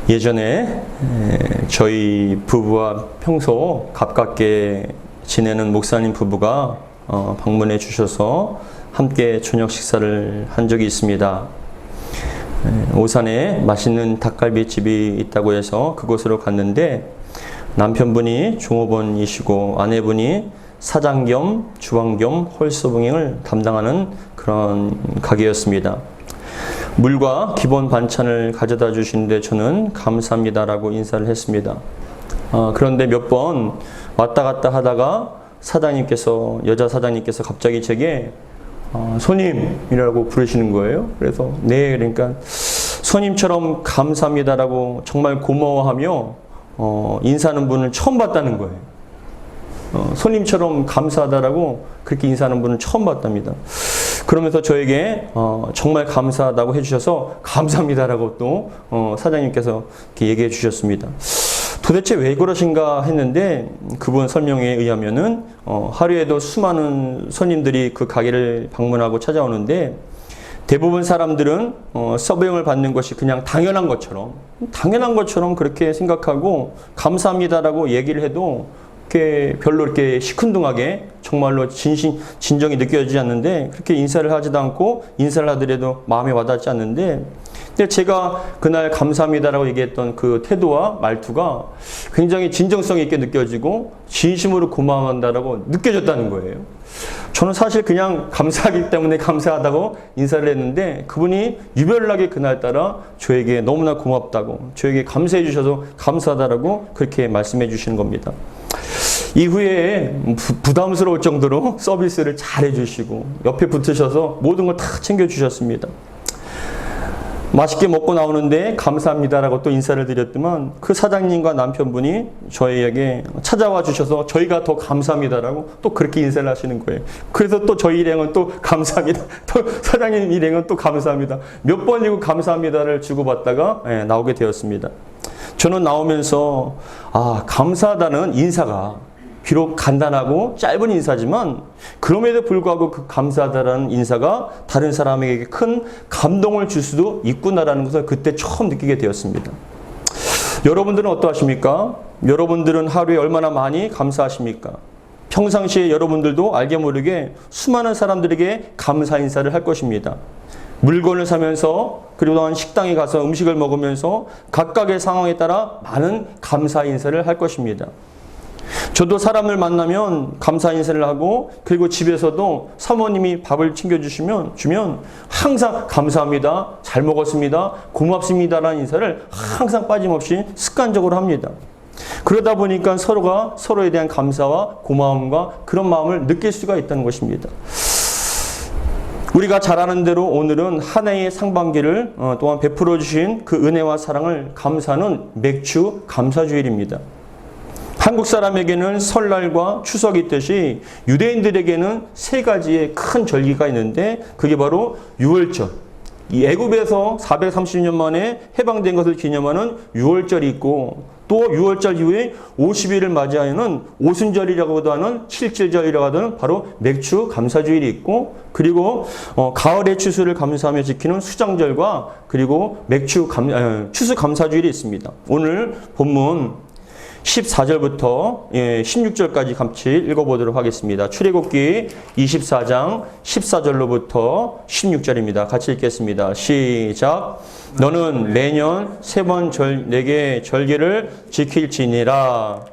예전에 저희 부부와 평소 가깝게 지내는 목사님 부부가 방문해 주셔서 함께 저녁 식사를 한 적이 있습니다. 오산에 맛있는 닭갈비집이 있다고 해서 그곳으로 갔는데 남편분이 종업원이시고 아내분이 사장 겸 주방 겸 홀서빙을 담당하는 그런 가게였습니다. 물과 기본 반찬을 가져다 주시는데 저는 감사합니다라고 인사를 했습니다. 그런데 몇 번 왔다 갔다 하다가 여자 사장님께서 갑자기 제게 손님이라고 부르시는 거예요. 그래서 네, 그러니까 손님처럼 감사합니다라고 정말 고마워하며 인사하는 분을 처음 봤다는 거예요. 손님처럼 감사하다라고 그렇게 인사하는 분을 처음 봤답니다. 그러면서 저에게 정말 감사하다고 해주셔서 감사합니다라고 또 사장님께서 이렇게 얘기해 주셨습니다. 도대체 왜 그러신가 했는데 그분 설명에 의하면은 하루에도 수많은 손님들이 그 가게를 방문하고 찾아오는데 대부분 사람들은 서빙을 받는 것이 그냥 당연한 것처럼 그렇게 생각하고 감사합니다라고 얘기를 해도 별로 이렇게 시큰둥하게 정말로 진정이 느껴지지 않는데 그렇게 인사를 하지도 않고 인사를 하더라도 마음에 와닿지 않는데 근데 제가 그날 감사합니다라고 얘기했던 그 태도와 말투가 굉장히 진정성 있게 느껴지고 진심으로 고마워한다라고 느껴졌다는 거예요. 저는 사실 그냥 감사하기 때문에 감사하다고 인사를 했는데 그분이 유별나게 그날따라 저에게 너무나 고맙다고 저에게 감사해 주셔서 감사하다라고 그렇게 말씀해 주시는 겁니다. 이후에 부담스러울 정도로 서비스를 잘 해주시고 옆에 붙으셔서 모든 걸 다 챙겨주셨습니다. 맛있게 먹고 나오는데 감사합니다라고 또 인사를 드렸더만 그 사장님과 남편분이 저희에게 찾아와 주셔서 저희가 더 감사합니다라고 또 그렇게 인사를 하시는 거예요. 그래서 또 저희 일행은 또 감사합니다. 또 사장님 일행은 또 감사합니다. 몇 번이고 감사합니다를 주고받다가 나오게 되었습니다. 저는 나오면서 감사하다는 인사가 비록 간단하고 짧은 인사지만 그럼에도 불구하고 그 감사하다라는 인사가 다른 사람에게 큰 감동을 줄 수도 있구나라는 것을 그때 처음 느끼게 되었습니다. 여러분들은 어떠하십니까? 여러분들은 하루에 얼마나 많이 감사하십니까? 평상시에 여러분들도 알게 모르게 수많은 사람들에게 감사 인사를 할 것입니다. 물건을 사면서 그리고 또한 식당에 가서 음식을 먹으면서 각각의 상황에 따라 많은 감사 인사를 할 것입니다. 저도 사람을 만나면 감사 인사를 하고 그리고 집에서도 사모님이 밥을 챙겨주면 항상 감사합니다, 잘 먹었습니다, 고맙습니다라는 인사를 항상 빠짐없이 습관적으로 합니다. 그러다 보니까 서로가 서로에 대한 감사와 고마움과 그런 마음을 느낄 수가 있다는 것입니다. 우리가 잘 아는 대로 오늘은 한 해의 상반기를 또한 베풀어 주신 그 은혜와 사랑을 감사하는 맥주 감사주일입니다. 한국 사람에게는 설날과 추석이 있듯이 유대인들에게는 세 가지의 큰 절기가 있는데 그게 바로 유월절. 이 애굽에서 430년 만에 해방된 것을 기념하는 유월절이 있고 또 유월절 이후에 50일을 맞이하는 오순절이라고도 하는 칠칠절이라고 하는 바로 맥주 감사주일이 있고 그리고 가을의 추수를 감사하며 지키는 수장절과 그리고 추수 감사주일이 있습니다. 오늘 본문 14절부터 16절까지 같이 읽어보도록 하겠습니다. 출애굽기 24장 14절로부터 16절입니다. 같이 읽겠습니다. 시작. 너는 매년 3번 내게 절기를 지킬지니라.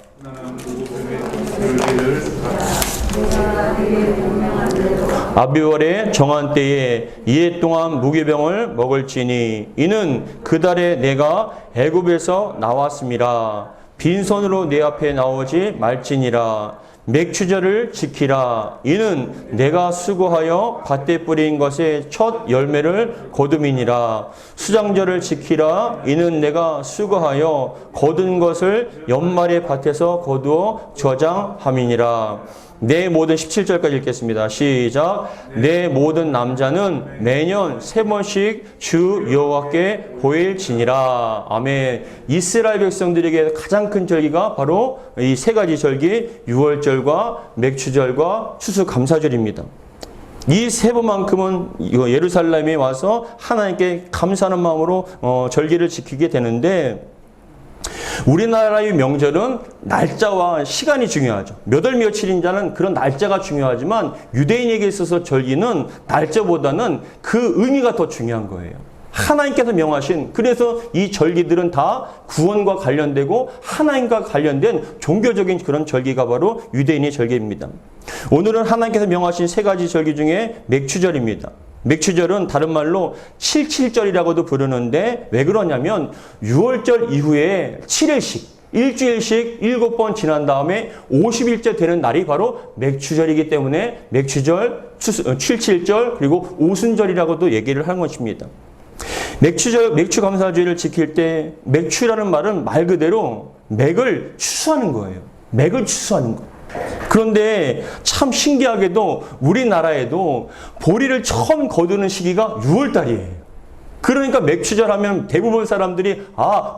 아비월의 정한 때에 2해 동안 무교병을 먹을지니 이는 그 달에 내가 애굽에서 나왔음이라. 빈손으로 내 앞에 나오지 말지니라. 맥추절을 지키라. 이는 내가 수고하여 밭에 뿌린 것의 첫 열매를 거둠이니라. 수장절을 지키라. 이는 내가 수고하여 거둔 것을 연말의 밭에서 거두어 저장함이니라. 내 모든 17절까지 읽겠습니다. 시작. 내 모든 남자는 매년 3번씩 주 여호와께 보일지니라. 아멘. 이스라엘 백성들에게 가장 큰 절기가 바로 이 세 가지 절기, 유월절과 맥추절과 추수감사절입니다. 이 세 번만큼은 예루살렘에 와서 하나님께 감사하는 마음으로 절기를 지키게 되는데 우리나라의 명절은 날짜와 시간이 중요하죠. 몇 월 며칠인자는 그런 날짜가 중요하지만 유대인에게 있어서 절기는 날짜보다는 그 의미가 더 중요한 거예요. 하나님께서 명하신, 그래서 이 절기들은 다 구원과 관련되고 하나님과 관련된 종교적인 그런 절기가 바로 유대인의 절기입니다. 오늘은 하나님께서 명하신 세 가지 절기 중에 맥추절입니다. 맥추절은 다른 말로 77절이라고도 부르는데 왜 그러냐면 6월절 이후에 7일씩, 일주일씩 7번 지난 다음에 50일째 되는 날이 바로 맥추절이기 때문에 맥추절, 77절, 그리고 오순절이라고도 얘기를 하는 것입니다. 맥추감사주의를 지킬 때 맥추라는 말은 말 그대로 맥을 추수하는 거예요. 맥을 추수하는 거. 그런데 참 신기하게도 우리나라에도 보리를 처음 거두는 시기가 6월달이에요. 그러니까 맥추절 하면 대부분 사람들이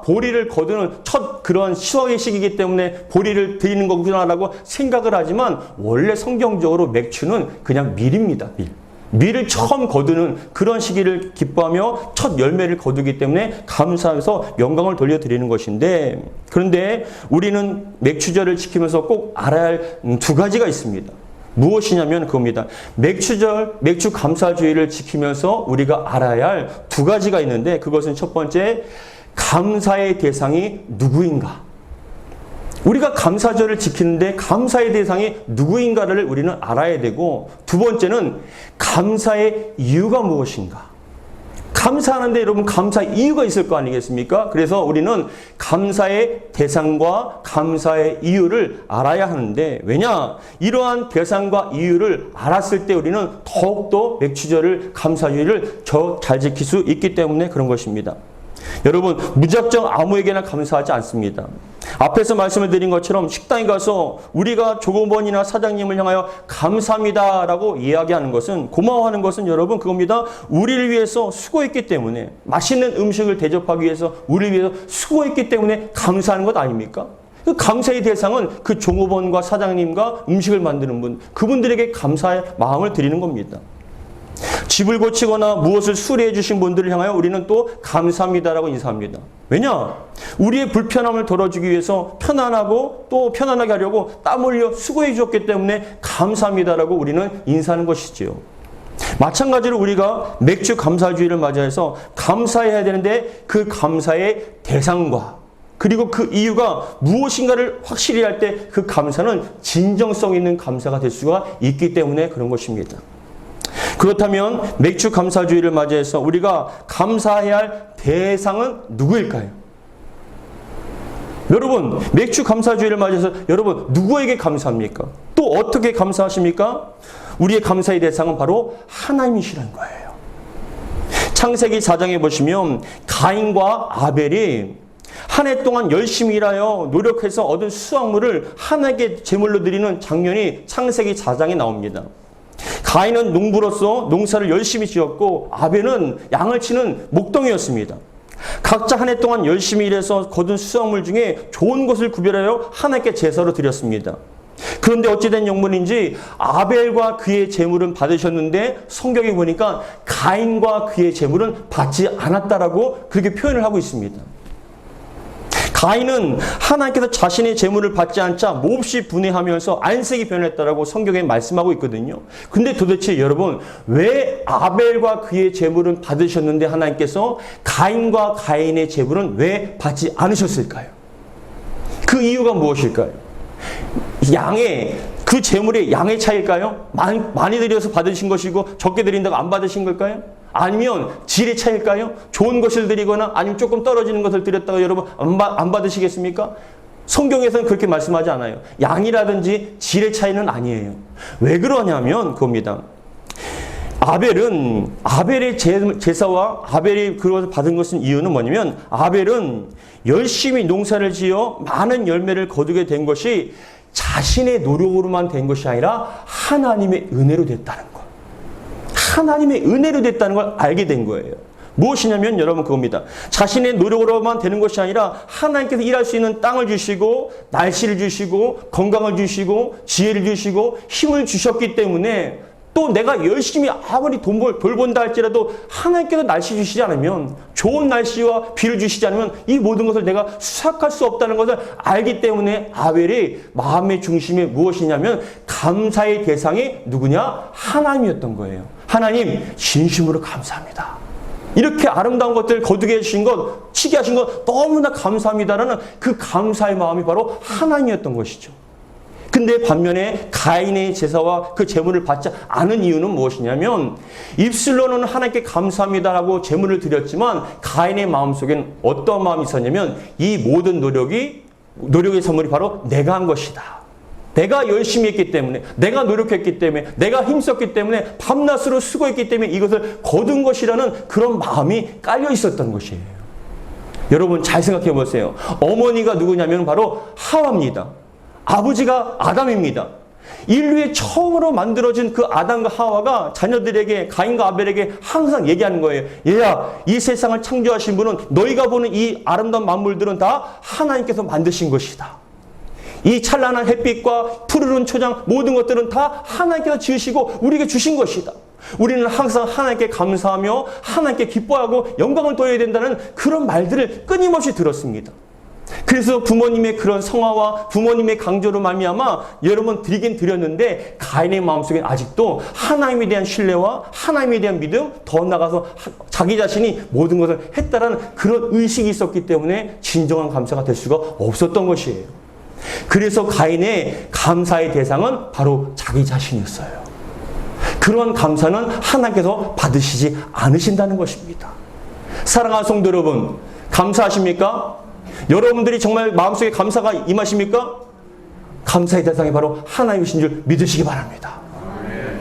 보리를 거두는 첫 그런 수확의 시기이기 때문에 보리를 드리는 거구나라고 생각을 하지만 원래 성경적으로 맥추는 그냥 밀입니다. 밀을 처음 거두는 그런 시기를 기뻐하며 첫 열매를 거두기 때문에 감사해서 영광을 돌려드리는 것인데, 그런데 우리는 맥추절을 지키면서 꼭 알아야 할 두 가지가 있습니다. 무엇이냐면 그겁니다. 맥추절, 맥추 감사주의를 지키면서 우리가 알아야 할 두 가지가 있는데, 그것은 첫 번째, 감사의 대상이 누구인가? 우리가 감사절을 지키는데 감사의 대상이 누구인가를 우리는 알아야 되고, 두 번째는 감사의 이유가 무엇인가? 감사하는데 여러분 감사 이유가 있을 거 아니겠습니까? 그래서 우리는 감사의 대상과 감사의 이유를 알아야 하는데, 왜냐? 이러한 대상과 이유를 알았을 때 우리는 더욱더 맥추절을, 감사주의를 잘 지킬 수 있기 때문에 그런 것입니다. 여러분, 무작정 아무에게나 감사하지 않습니다. 앞에서 말씀을 드린 것처럼 식당에 가서 우리가 조공원이나 사장님을 향하여 감사합니다라고 이야기하는 것은, 고마워하는 것은 여러분 그겁니다. 우리를 위해서 수고했기 때문에, 맛있는 음식을 대접하기 위해서 우리를 위해서 수고했기 때문에 감사하는 것 아닙니까? 그 감사의 대상은 그 종업원과 사장님과 음식을 만드는 분, 그분들에게 감사의 마음을 드리는 겁니다. 집을 고치거나 무엇을 수리해 주신 분들을 향하여 우리는 또 감사합니다라고 인사합니다. 왜냐? 우리의 불편함을 덜어주기 위해서 편안하고 또 편안하게 하려고 땀 흘려 수고해 주셨기 때문에 감사합니다라고 우리는 인사하는 것이지요. 마찬가지로 우리가 맥주 감사주의를 맞이해서 감사해야 되는데 그 감사의 대상과 그리고 그 이유가 무엇인가를 확실히 할 때 그 감사는 진정성 있는 감사가 될 수가 있기 때문에 그런 것입니다. 그렇다면 맥주 감사주의를 맞이해서 우리가 감사해야 할 대상은 누구일까요? 여러분, 맥주 감사주의를 맞이해서 여러분 누구에게 감사합니까? 또 어떻게 감사하십니까? 우리의 감사의 대상은 바로 하나님이시라는 거예요. 창세기 4장에 보시면 가인과 아벨이 한 해 동안 열심히 일하여 노력해서 얻은 수확물을 하나님께 제물로 드리는 장면이 창세기 4장에 나옵니다. 가인은 농부로서 농사를 열심히 지었고 아벨은 양을 치는 목동이었습니다. 각자 한 해 동안 열심히 일해서 거둔 수확물 중에 좋은 것을 구별하여 하나님께 제사로 드렸습니다. 그런데 어찌된 영문인지 아벨과 그의 제물은 받으셨는데 성경에 보니까 가인과 그의 제물은 받지 않았다라고 그렇게 표현을 하고 있습니다. 가인은 하나님께서 자신의 제물을 받지 않자 몹시 분해하면서 안색이 변했다라고 성경에 말씀하고 있거든요. 근데 도대체 여러분, 왜 아벨과 그의 제물은 받으셨는데 하나님께서 가인과 가인의 제물은 왜 받지 않으셨을까요? 그 이유가 무엇일까요? 그 제물의 양의 차이일까요? 많이 드려서 받으신 것이고 적게 드린다고 안 받으신 걸까요? 아니면 질의 차이일까요? 좋은 것을 드리거나 아니면 조금 떨어지는 것을 드렸다가 여러분 안 받으시겠습니까? 성경에서는 그렇게 말씀하지 않아요. 양이라든지 질의 차이는 아니에요. 왜 그러냐면 그겁니다. 아벨의 제사와 아벨이 그것을 받은 것은 이유는 뭐냐면 아벨은 열심히 농사를 지어 많은 열매를 거두게 된 것이 자신의 노력으로만 된 것이 아니라 하나님의 은혜로 됐다는 것. 하나님의 은혜로 됐다는 걸 알게 된 거예요. 무엇이냐면 여러분 그겁니다. 자신의 노력으로만 되는 것이 아니라 하나님께서 일할 수 있는 땅을 주시고 날씨를 주시고 건강을 주시고 지혜를 주시고 힘을 주셨기 때문에 또 내가 열심히 아무리 돌 번다 할지라도 하나님께서 날씨 주시지 않으면, 좋은 날씨와 비를 주시지 않으면 이 모든 것을 내가 수확할 수 없다는 것을 알기 때문에 아벨의 마음의 중심이 무엇이냐면 감사의 대상이 누구냐? 하나님이었던 거예요. 하나님, 진심으로 감사합니다. 이렇게 아름다운 것들 거두게 해주신 것, 치게 하신 것 너무나 감사합니다라는 그 감사의 마음이 바로 하나님이었던 것이죠. 근데 반면에 가인의 제사와 그 제물을 받지 않은 이유는 무엇이냐면, 입술로는 하나님께 감사합니다라고 제물을 드렸지만 가인의 마음속엔 어떤 마음이 있었냐면, 이 모든 노력의 선물이 바로 내가 한 것이다. 내가 열심히 했기 때문에, 내가 노력했기 때문에, 내가 힘썼기 때문에, 밤낮으로 수고했기 때문에 이것을 거둔 것이라는 그런 마음이 깔려 있었던 것이에요. 여러분 잘 생각해 보세요. 어머니가 누구냐면 바로 하와입니다. 아버지가 아담입니다. 인류의 처음으로 만들어진 그 아담과 하와가 자녀들에게, 가인과 아벨에게 항상 얘기하는 거예요. 얘야, 이 세상을 창조하신 분은, 너희가 보는 이 아름다운 만물들은 다 하나님께서 만드신 것이다. 이 찬란한 햇빛과 푸르른 초장, 모든 것들은 다 하나님께서 지으시고 우리에게 주신 것이다. 우리는 항상 하나님께 감사하며 하나님께 기뻐하고 영광을 돌려야 된다는 그런 말들을 끊임없이 들었습니다. 그래서 부모님의 그런 성화와 부모님의 강조로 말미암아 여러분 드리긴 드렸는데, 가인의 마음속에 아직도 하나님에 대한 신뢰와 하나님에 대한 믿음, 더 나아가서 자기 자신이 모든 것을 했다라는 그런 의식이 있었기 때문에 진정한 감사가 될 수가 없었던 것이에요. 그래서 가인의 감사의 대상은 바로 자기 자신이었어요. 그런 감사는 하나님께서 받으시지 않으신다는 것입니다. 사랑하는 성도 여러분, 감사하십니까? 여러분들이 정말 마음속에 감사가 임하십니까? 감사의 대상이 바로 하나님이신 줄 믿으시기 바랍니다.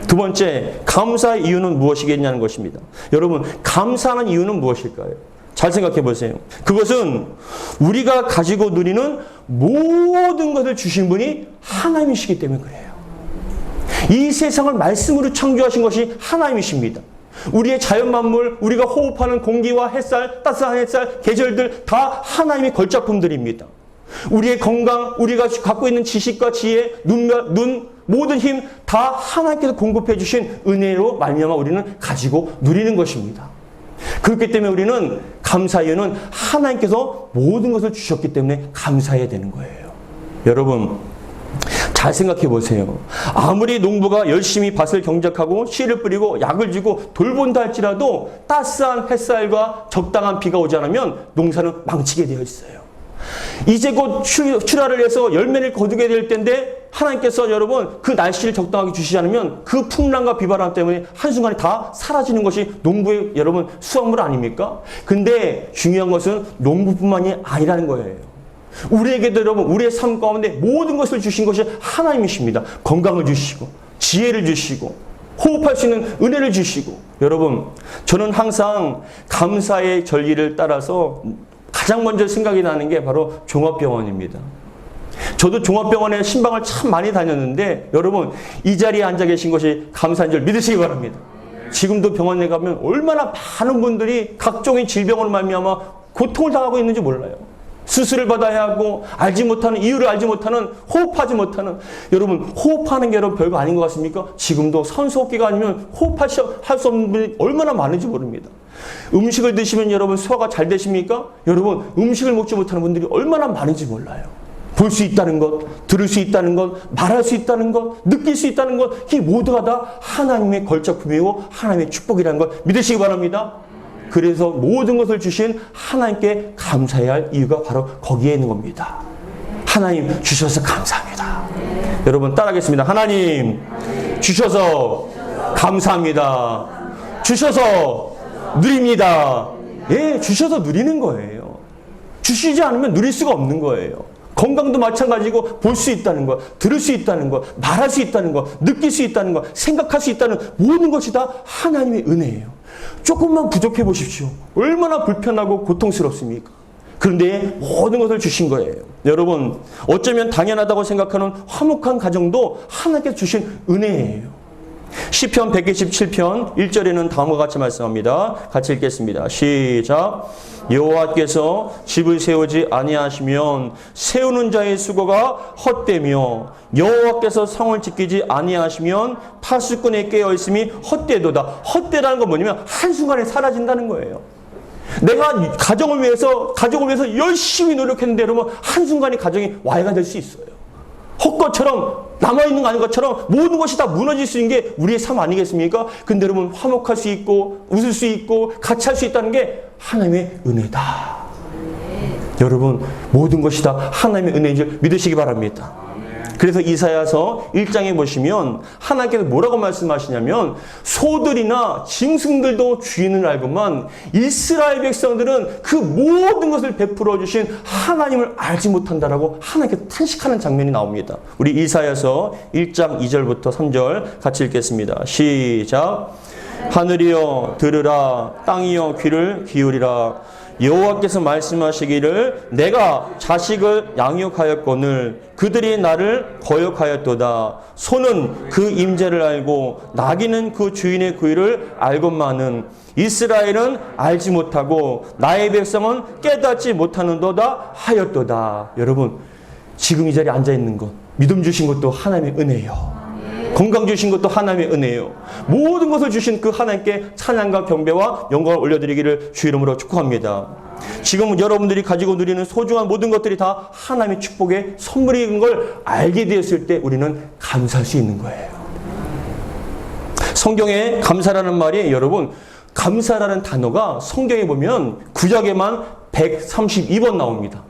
두 번째, 감사의 이유는 무엇이겠냐는 것입니다. 여러분, 감사하는 이유는 무엇일까요? 잘 생각해 보세요. 그것은 우리가 가지고 누리는 모든 것을 주신 분이 하나님이시기 때문에 그래요. 이 세상을 말씀으로 창조하신 것이 하나님이십니다. 우리의 자연 만물, 우리가 호흡하는 공기와 햇살, 따스한 햇살, 계절들 다 하나님의 걸작품들입니다. 우리의 건강, 우리가 갖고 있는 지식과 지혜, 눈, 모든 힘 다 하나님께서 공급해 주신 은혜로 말미암아 우리는 가지고 누리는 것입니다. 그렇기 때문에 우리는 감사의 이유는 하나님께서 모든 것을 주셨기 때문에 감사해야 되는 거예요. 여러분, 잘 생각해 보세요. 아무리 농부가 열심히 밭을 경작하고 씨를 뿌리고 약을 주고 돌본다 할지라도 따스한 햇살과 적당한 비가 오지 않으면 농사는 망치게 되어 있어요. 이제 곧 출하를 해서 열매를 거두게 될 텐데 하나님께서 여러분 그 날씨를 적당하게 주시지 않으면 그 풍랑과 비바람 때문에 한순간에 다 사라지는 것이 농부의 여러분 수확물 아닙니까? 근데 중요한 것은 농부뿐만이 아니라는 거예요. 우리에게도 여러분 우리의 삶 가운데 모든 것을 주신 것이 하나님이십니다. 건강을 주시고 지혜를 주시고 호흡할 수 있는 은혜를 주시고. 여러분, 저는 항상 감사의 전리를 따라서 가장 먼저 생각이 나는 게 바로 종합병원입니다. 저도 종합병원에 신방을 참 많이 다녔는데 여러분 이 자리에 앉아 계신 것이 감사한 줄 믿으시기 바랍니다. 지금도 병원에 가면 얼마나 많은 분들이 각종의 질병으로 말미암아 고통을 당하고 있는지 몰라요. 수술을 받아야 하고 알지 못하는 이유를 알지 못하는 호흡하지 못하는. 여러분 호흡하는 게 여러분 별거 아닌 것 같습니까? 지금도 산소호흡기가 아니면 호흡할 수 없는 분이 얼마나 많은지 모릅니다. 음식을 드시면 여러분 소화가 잘 되십니까? 여러분 음식을 먹지 못하는 분들이 얼마나 많은지 몰라요. 볼 수 있다는 것, 들을 수 있다는 것, 말할 수 있다는 것, 느낄 수 있다는 것, 이 모두가 다 하나님의 걸작품이고 하나님의 축복이라는 걸 믿으시기 바랍니다. 그래서 모든 것을 주신 하나님께 감사해야 할 이유가 바로 거기에 있는 겁니다. 하나님 주셔서 감사합니다. 여러분 따라하겠습니다. 하나님 주셔서 감사합니다. 주셔서 누립니다. 예, 주셔서 누리는 거예요. 주시지 않으면 누릴 수가 없는 거예요. 건강도 마찬가지고 볼 수 있다는 것, 들을 수 있다는 것, 말할 수 있다는 것, 느낄 수 있다는 것, 생각할 수 있다는 모든 것이 다 하나님의 은혜예요. 조금만 부족해 보십시오. 얼마나 불편하고 고통스럽습니까? 그런데 모든 것을 주신 거예요. 여러분 어쩌면 당연하다고 생각하는 화목한 가정도 하나님께서 주신 은혜예요. 시편 127편 1절에는 다음과 같이 말씀합니다. 같이 읽겠습니다. 시작. 여호와께서 집을 세우지 아니하시면 세우는 자의 수고가 헛되며 여호와께서 성을 지키지 아니하시면 파수꾼의 깨어있음이 헛되도다. 헛되다는 건 뭐냐면 한순간에 사라진다는 거예요. 내가 가정을 위해서 열심히 노력했는데 여러분 한순간에 가정이 와해가 될 수 있어요. 헛것처럼 남아있는 거 아닌 것처럼 모든 것이 다 무너질 수 있는 게 우리의 삶 아니겠습니까? 근데 여러분 화목할 수 있고 웃을 수 있고 같이 할 수 있다는 게 하나님의 은혜다. 여러분 모든 것이 다 하나님의 은혜인 줄 믿으시기 바랍니다. 그래서 이사야서 1장에 보시면 하나님께서 뭐라고 말씀하시냐면 소들이나 짐승들도 주인을 알고만 이스라엘 백성들은 그 모든 것을 베풀어 주신 하나님을 알지 못한다라고 하나님께 탄식하는 장면이 나옵니다. 우리 이사야서 1장 2절부터 3절 같이 읽겠습니다. 시작. 하늘이여 들으라, 땅이여 귀를 기울이라. 여호와께서 말씀하시기를 내가 자식을 양육하였거늘 그들이 나를 거역하였도다. 소는 그 임재를 알고 나귀는 그 주인의 구의를 알건만은 이스라엘은 알지 못하고 나의 백성은 깨닫지 못하는도다 하였도다. 여러분 지금 이 자리에 앉아있는 것 믿음 주신 것도 하나님의 은혜예요. 건강 주신 것도 하나님의 은혜예요. 모든 것을 주신 그 하나님께 찬양과 경배와 영광을 올려드리기를 주 이름으로 축복합니다. 지금 여러분들이 가지고 누리는 소중한 모든 것들이 다 하나님의 축복의 선물인 걸 알게 되었을 때 우리는 감사할 수 있는 거예요. 성경에 감사라는 말이 여러분 감사라는 단어가 성경에 보면 구약에만 132번 나옵니다.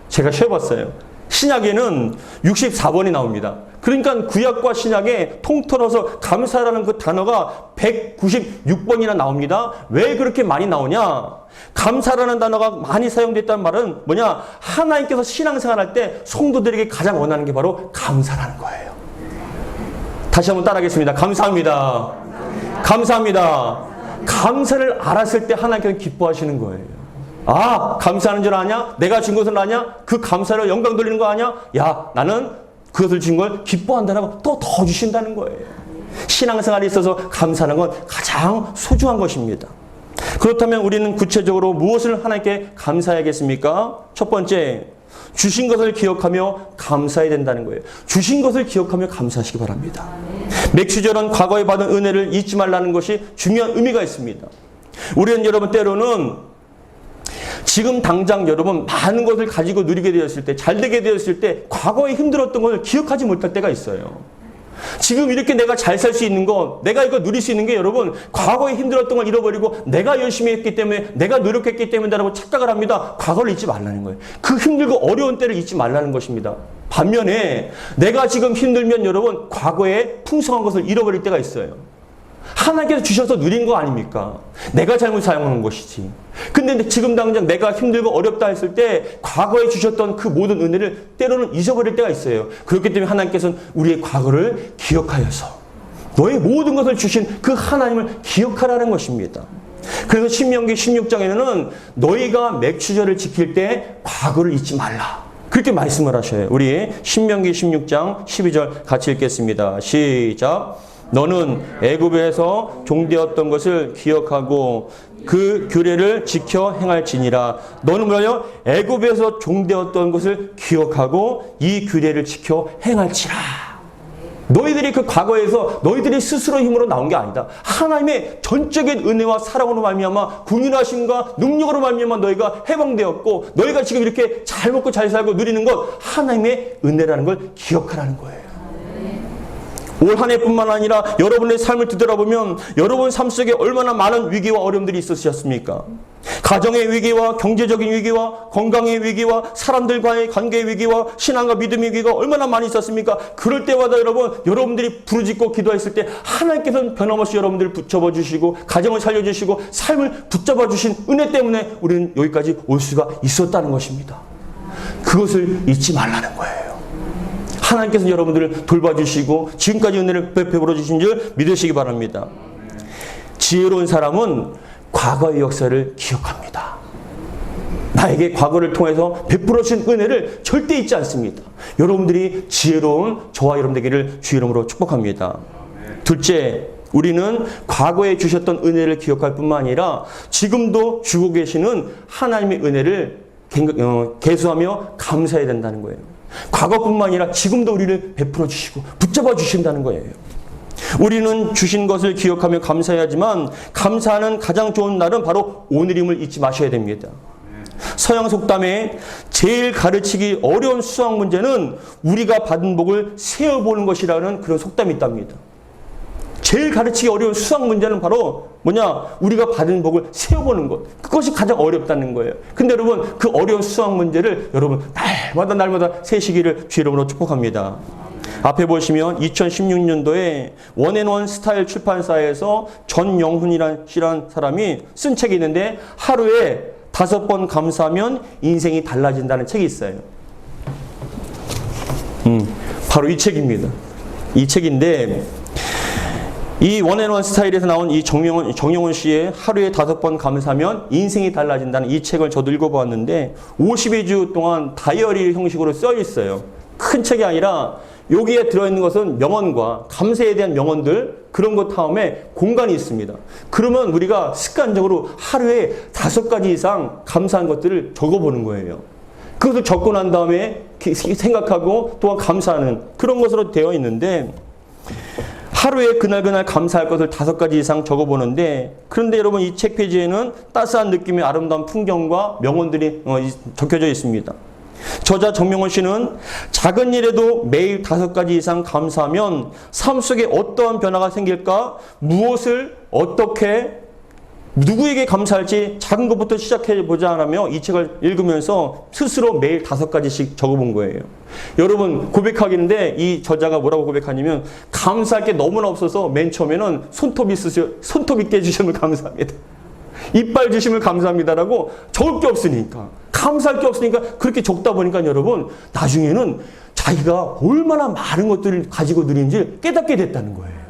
제가 쉬어봤어요. 신약에는 64번이 나옵니다. 그러니까 구약과 신약에 통틀어서 감사라는 그 단어가 196번이나 나옵니다. 왜 그렇게 많이 나오냐? 감사라는 단어가 많이 사용됐다는 말은 뭐냐? 하나님께서 신앙생활할 때 성도들에게 가장 원하는 게 바로 감사라는 거예요. 다시 한번 따라하겠습니다. 감사합니다. 감사합니다. 감사를 알았을 때 하나님께서 기뻐하시는 거예요. 아, 감사하는 줄 아냐? 내가 준 것을 아냐? 그 감사를 영광 돌리는 거 아냐? 야, 나는 그것을 준 걸 기뻐한다라고 또 더 주신다는 거예요. 신앙생활에 있어서 감사하는 건 가장 소중한 것입니다. 그렇다면 우리는 구체적으로 무엇을 하나님께 감사해야겠습니까? 첫 번째, 주신 것을 기억하며 감사해야 된다는 거예요. 주신 것을 기억하며 감사하시기 바랍니다. 맥주절은 과거에 받은 은혜를 잊지 말라는 것이 중요한 의미가 있습니다. 우리는 여러분 때로는 지금 당장 여러분 많은 것을 가지고 누리게 되었을 때, 잘 되게 되었을 때 과거에 힘들었던 것을 기억하지 못할 때가 있어요. 지금 이렇게 내가 잘 살 수 있는 것, 내가 이거 누릴 수 있는 게 여러분 과거에 힘들었던 걸 잃어버리고 내가 열심히 했기 때문에, 내가 노력했기 때문이라고 착각을 합니다. 과거를 잊지 말라는 거예요. 그 힘들고 어려운 때를 잊지 말라는 것입니다. 반면에 내가 지금 힘들면 여러분 과거에 풍성한 것을 잃어버릴 때가 있어요. 하나님께서 주셔서 누린 거 아닙니까? 내가 잘못 사용하는 것이지. 근데 지금 당장 내가 힘들고 어렵다 했을 때 과거에 주셨던 그 모든 은혜를 때로는 잊어버릴 때가 있어요. 그렇기 때문에 하나님께서는 우리의 과거를 기억하여서 너의 모든 것을 주신 그 하나님을 기억하라는 것입니다. 그래서 신명기 16장에는 너희가 맥추절을 지킬 때 과거를 잊지 말라. 그렇게 말씀을 하셔요. 우리 신명기 16장 12절 같이 읽겠습니다. 시작. 너는 애굽에서 종되었던 것을 기억하고 그 규례를 지켜 행할지니라. 너는 뭐예요? 애굽에서 종되었던 것을 기억하고 이 규례를 지켜 행할지라. 너희들이 그 과거에서 너희들이 스스로 힘으로 나온 게 아니다. 하나님의 전적인 은혜와 사랑으로 말미암아 군인하심과 능력으로 말미암아 너희가 해방되었고 너희가 지금 이렇게 잘 먹고 잘 살고 누리는 것 하나님의 은혜라는 걸 기억하라는 거예요. 올 한 해뿐만 아니라 여러분의 삶을 뒤돌아보면 여러분 삶 속에 얼마나 많은 위기와 어려움들이 있으셨습니까? 가정의 위기와 경제적인 위기와 건강의 위기와 사람들과의 관계의 위기와 신앙과 믿음의 위기가 얼마나 많이 있었습니까? 그럴 때마다 여러분들이 부르짖고 기도했을 때 하나님께서는 변함없이 여러분들을 붙잡아 주시고 가정을 살려주시고 삶을 붙잡아 주신 은혜 때문에 우리는 여기까지 올 수가 있었다는 것입니다. 그것을 잊지 말라는 거예요. 하나님께서 여러분들을 돌봐주시고 지금까지 은혜를 베풀어 주신 줄 믿으시기 바랍니다. 지혜로운 사람은 과거의 역사를 기억합니다. 나에게 과거를 통해서 베풀어 주신 은혜를 절대 잊지 않습니다. 여러분들이 지혜로운 저와 여러분 되기를 주 이름으로 축복합니다. 둘째, 우리는 과거에 주셨던 은혜를 기억할 뿐만 아니라 지금도 주고 계시는 하나님의 은혜를 계수하며 감사해야 된다는 거예요. 과거뿐만 아니라 지금도 우리를 베풀어 주시고 붙잡아 주신다는 거예요. 우리는 주신 것을 기억하며 감사해야지만 감사하는 가장 좋은 날은 바로 오늘임을 잊지 마셔야 됩니다. 서양 속담에 제일 가르치기 어려운 수학 문제는 우리가 받은 복을 세어보는 것이라는 그런 속담이 있답니다. 제일 가르치기 어려운 수학 문제는 바로 뭐냐? 우리가 받은 복을 세어보는 것. 그것이 가장 어렵다는 거예요. 근데 여러분, 그 어려운 수학 문제를 여러분 날마다 세시기를 주 이름으로 축복합니다. 앞에 보시면 2016년도에 원앤원 스타일 출판사에서 전영훈이라는 사람이 쓴 책이 있는데 하루에 5번 감사하면 인생이 달라진다는 책이 있어요. 바로 이 책입니다. 이 책인데 이 원앤원 스타일에서 나온 이 정영훈 씨의 하루에 5번 감사하면 인생이 달라진다는 이 책을 저도 읽어보았는데 52주 동안 다이어리 형식으로 써 있어요. 큰 책이 아니라 여기에 들어있는 것은 명언과 감사에 대한 명언들 그런 것 다음에 공간이 있습니다. 그러면 우리가 습관적으로 하루에 5가지 이상 감사한 것들을 적어보는 거예요. 그것을 적고 난 다음에 생각하고 또한 감사하는 그런 것으로 되어 있는데 하루에 그날 감사할 것을 5가지 이상 적어보는데 그런데 여러분 이 책 페이지에는 따스한 느낌의 아름다운 풍경과 명언들이 적혀져 있습니다. 저자 정명훈 씨는 작은 일에도 매일 5가지 이상 감사하면 삶 속에 어떠한 변화가 생길까? 무엇을 어떻게 누구에게 감사할지 작은 것부터 시작해보자 하며 이 책을 읽으면서 스스로 매일 5가지씩 적어본 거예요. 여러분 고백하기인데 이 저자가 뭐라고 고백하냐면 감사할 게 너무나 없어서 맨 처음에는 손톱 있게 해주시면 감사합니다. 이빨 주심을 감사합니다라고 적을 게 없으니까 감사할 게 없으니까 그렇게 적다 보니까 여러분 나중에는 자기가 얼마나 많은 것들을 가지고 누리는지 깨닫게 됐다는 거예요.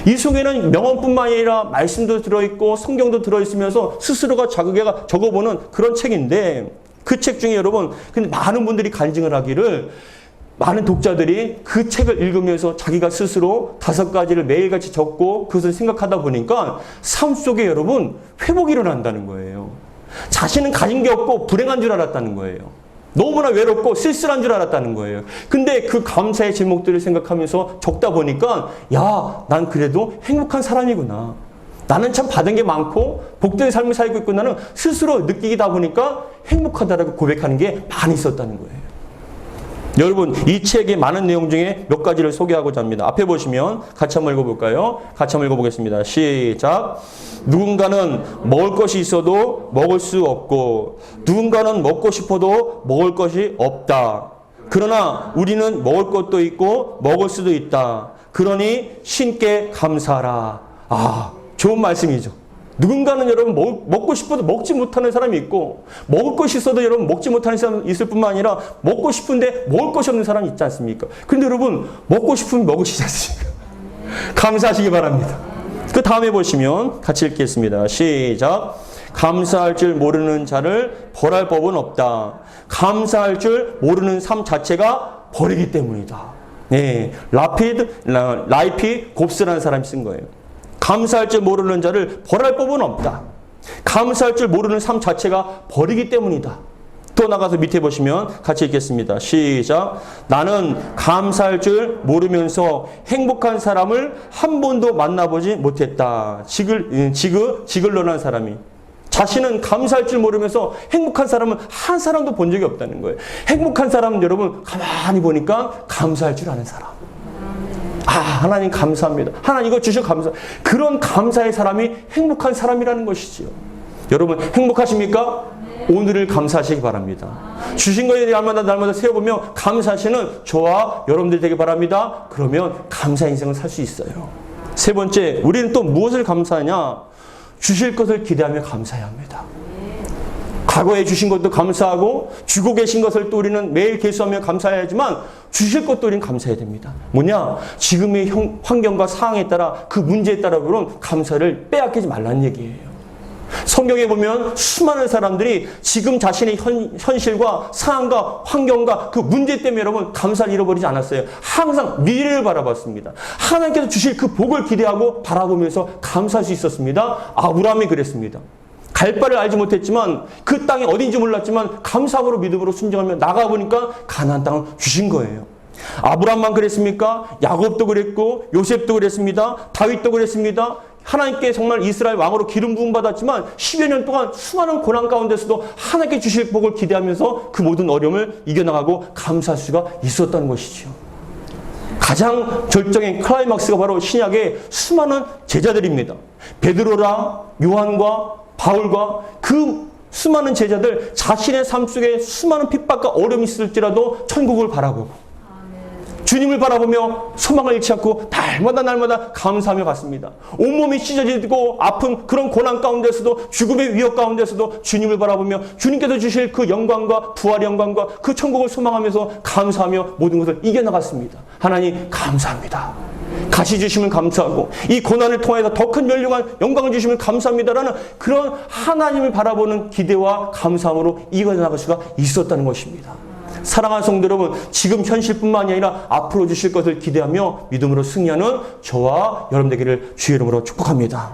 이 속에는 명언뿐만 아니라 말씀도 들어있고 성경도 들어있으면서 스스로가 자기가 적어보는 그런 책인데 그 책 중에 여러분 근데 많은 분들이 간증을 하기를 많은 독자들이 그 책을 읽으면서 자기가 스스로 5가지를 매일같이 적고 그것을 생각하다 보니까 삶 속에 여러분 회복이 일어난다는 거예요. 자신은 가진 게 없고 불행한 줄 알았다는 거예요. 너무나 외롭고 쓸쓸한 줄 알았다는 거예요. 근데 그 감사의 제목들을 생각하면서 적다 보니까 야, 난 그래도 행복한 사람이구나. 나는 참 받은 게 많고 복된 삶을 살고 있고 나는 스스로 느끼다 보니까 행복하다라고 고백하는 게 많이 있었다는 거예요. 여러분 이 책의 많은 내용 중에 몇 가지를 소개하고자 합니다. 앞에 보시면 같이 한번 읽어볼까요? 같이 한번 읽어보겠습니다. 시작. 누군가는 먹을 것이 있어도 먹을 수 없고 누군가는 먹고 싶어도 먹을 것이 없다. 그러나 우리는 먹을 것도 있고 먹을 수도 있다. 그러니 신께 감사하라. 아, 좋은 말씀이죠. 누군가는 여러분 먹고 싶어도 먹지 못하는 사람이 있고 먹을 것이 있어도 여러분 먹지 못하는 사람이 있을 뿐만 아니라 먹고 싶은데 먹을 것이 없는 사람이 있지 않습니까? 그런데 여러분 먹고 싶으면 먹으시지 않습니까? 감사하시기 바랍니다. 그 다음에 보시면 같이 읽겠습니다. 시작. 감사할 줄 모르는 자를 벌할 법은 없다. 감사할 줄 모르는 삶 자체가 벌이기 때문이다. 네, 라이피 곱스라는 사람이 쓴 거예요. 감사할 줄 모르는 자를 벌할 법은 없다. 감사할 줄 모르는 삶 자체가 벌이기 때문이다. 또 나가서 밑에 보시면 같이 읽겠습니다. 시작. 나는 감사할 줄 모르면서 행복한 사람을 한 번도 만나보지 못했다. 지글러라는 사람이 자신은 감사할 줄 모르면서 행복한 사람은 한 사람도 본 적이 없다는 거예요. 행복한 사람은 여러분 가만히 보니까 감사할 줄 아는 사람. 아, 하나님 감사합니다. 하나님 이거 주셔 감사. 그런 감사의 사람이 행복한 사람이라는 것이지요. 여러분 행복하십니까? 오늘을 감사하시기 바랍니다. 주신 것에 대해 날마다 세워보며 감사하시는 저와 여러분들 되기 바랍니다. 그러면 감사 인생을 살 수 있어요. 세 번째, 우리는 또 무엇을 감사하냐? 주실 것을 기대하며 감사해야 합니다. 과거에 주신 것도 감사하고 주고 계신 것을 또 우리는 매일 계수하며 감사해야지만 주실 것도 우리는 감사해야 됩니다. 뭐냐? 지금의 환경과 상황에 따라 그 문제에 따라 그런 감사를 빼앗기지 말라는 얘기예요. 성경에 보면 수많은 사람들이 지금 자신의 현실과 상황과 환경과 그 문제 때문에 여러분 감사를 잃어버리지 않았어요. 항상 미래를 바라봤습니다. 하나님께서 주실 그 복을 기대하고 바라보면서 감사할 수 있었습니다. 아브라함이 그랬습니다. 갈 바를 알지 못했지만 그 땅이 어딘지 몰랐지만 감사함으로 믿음으로 순종하며 나가보니까 가나안 땅을 주신 거예요. 아브라함만 그랬습니까? 야곱도 그랬고 요셉도 그랬습니다. 다윗도 그랬습니다. 하나님께 정말 이스라엘 왕으로 기름 부음 받았지만 10여 년 동안 수많은 고난 가운데서도 하나님께 주실 복을 기대하면서 그 모든 어려움을 이겨나가고 감사할 수가 있었다는 것이죠. 가장 절정의 클라이막스가 바로 신약의 수많은 제자들입니다. 베드로랑 요한과 바울과 그 수많은 제자들 자신의 삶 속에 수많은 핍박과 어려움이 있을지라도 천국을 바라보고 주님을 바라보며 소망을 잃지 않고 날마다 감사하며 갔습니다. 온몸이 찢어지고 아픈 그런 고난 가운데서도 죽음의 위협 가운데서도 주님을 바라보며 주님께서 주실 그 영광과 부활의 영광과 그 천국을 소망하면서 감사하며 모든 것을 이겨나갔습니다. 하나님 감사합니다. 가시 주시면 감사하고 이 고난을 통해서 더 큰 멸류관 영광을 주시면 감사합니다라는 그런 하나님을 바라보는 기대와 감사함으로 이겨나갈 수가 있었다는 것입니다. 사랑하는 성도 여러분, 지금 현실뿐만이 아니라 앞으로 주실 것을 기대하며 믿음으로 승리하는 저와 여러분 되기를 주의 이름으로 축복합니다.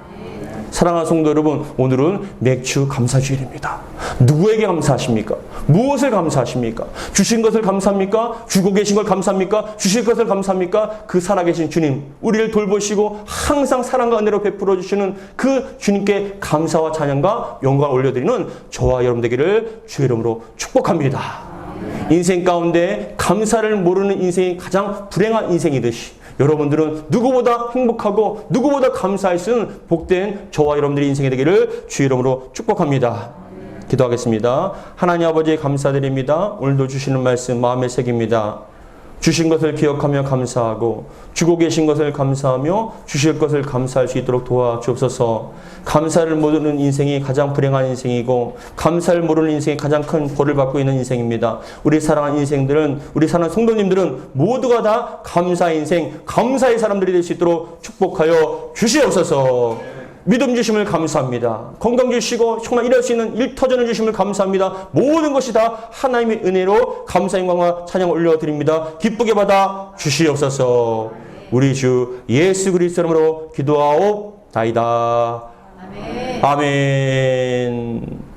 사랑하는 성도 여러분, 오늘은 맥주 감사주일입니다. 누구에게 감사하십니까? 무엇을 감사하십니까? 주신 것을 감사합니까? 주고 계신 걸 감사합니까? 주실 것을 감사합니까? 그 살아계신 주님, 우리를 돌보시고 항상 사랑과 은혜로 베풀어 주시는 그 주님께 감사와 찬양과 영광을 올려드리는 저와 여러분 되기를 주의 이름으로 축복합니다. 인생 가운데 감사를 모르는 인생이 가장 불행한 인생이듯이 여러분들은 누구보다 행복하고 누구보다 감사할 수 있는 복된 저와 여러분들의 인생이 되기를 주의 이름으로 축복합니다. 기도하겠습니다. 하나님 아버지 감사드립니다. 오늘도 주시는 말씀 마음에 새깁니다. 주신 것을 기억하며 감사하고 주고 계신 것을 감사하며 주실 것을 감사할 수 있도록 도와주옵소서. 감사를 모르는 인생이 가장 불행한 인생이고 감사를 모르는 인생이 가장 큰 벌을 받고 있는 인생입니다. 우리 사랑하는 인생들은 우리 사랑하는 성도님들은 모두가 다 감사의 인생, 감사의 사람들이 될 수 있도록 축복하여 주시옵소서. 믿음 주심을 감사합니다. 건강 주시고 정말 일할 수 있는 일터전을 주심을 감사합니다. 모든 것이 다 하나님의 은혜로 감사 영광과 찬양 올려드립니다. 기쁘게 받아 주시옵소서. 우리 주 예수 그리스도 이름으로 기도하옵나이다. 아멘. 아멘.